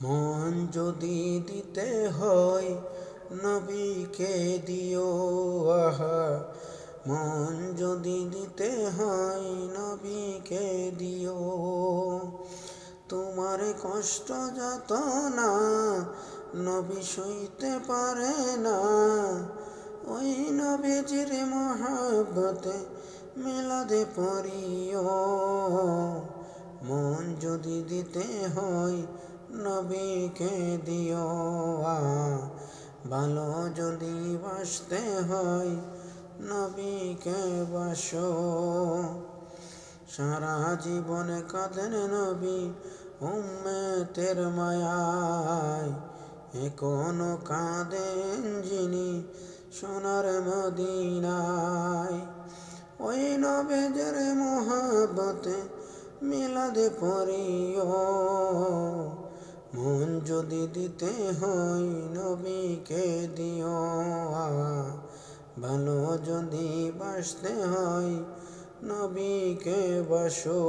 মন যদি দিতে হয় নবীকে দিও। আহা, মন যদি দিতে হয় নবীকে দিও। তোমার কষ্ট যত না নবী সইতে পারে না, ওই নবীজির মহাব্বতে মিলাদে পড়িও। মন যদি দিতে হয় নবীকে দিও। ভালো যদি বাসতে হয় নবীকে বাসো। সারা জীবন কাঁদেন নবী উম্মতের মায়ায়, এখনো কাঁদেন যিনি সোনার মদিনায়। ওই নবীর মহাব্বতে মিলাদে পড়িও। মন যদি দিতে হয় নবীকে দিও। ভালো যদি বাসতে হয় নবীকে বাসো।